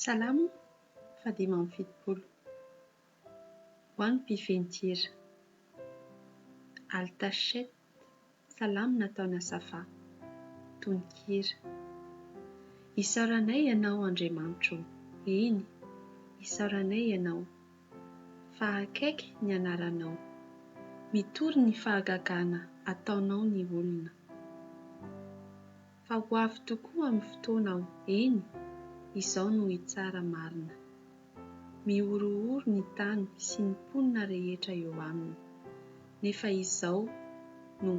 Salamo 5:50. Ho an'ny mpiventira. Altachette, salamo nataona safà, tononkira. Isaoranay ianao Andriamanitro, eny, isaoranay ianao, fa akaiky ny anaranao, mitory ny fahagagana ataonao ny olona. Fa ho avy tokoa amin'ny fotoanao, eny, izao no hitsara marina. Mihorohoro ny tany sy ny mponina rehetra eo aminy, nefa izao no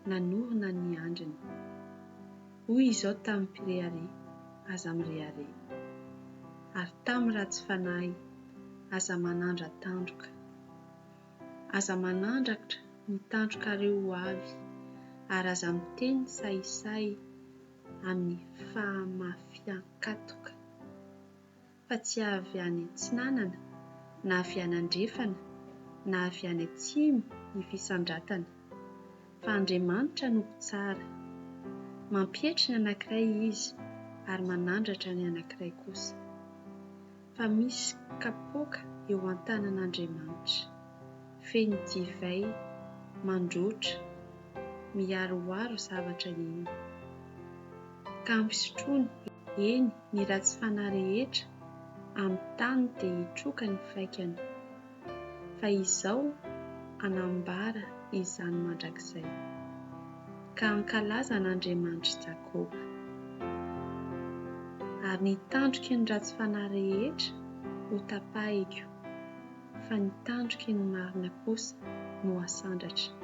nanorina ny andriny. Hoy izao tamin'ny mpirehare, aza mirehare, ary tamin'ny ratsy fanahy, aza manandra tandroka. Aza manandrakitra ny tandrokareo ho avy, ary aza miteny saisay amin'ny fahamafian-katoka. Fa tsy avy any antsinanana, na avy any andrefana, na avy any atsimo ny fisandratana, fa Andriamanitra no mpitsara. Mampietry ny anankiray izy, ary manandratra ny anankiray kosa. Fa misy kapoaka eo an-tanan'Andriamanitra, feno divay, mandroatra, miaroaro zavatra iny. Ka ampisotroany, eny, ny ratsy fanahy rehetra, amin'ny tany dia hitroka ny faikany. Fa izao anambara izany mandrakizay, ka ankalaza n'Andriamanitra Jakoba. Ary nitandroky ny ratsy fanahy rehetra ho tapahiko, fa nitandroky ny marina kosa no asandatra.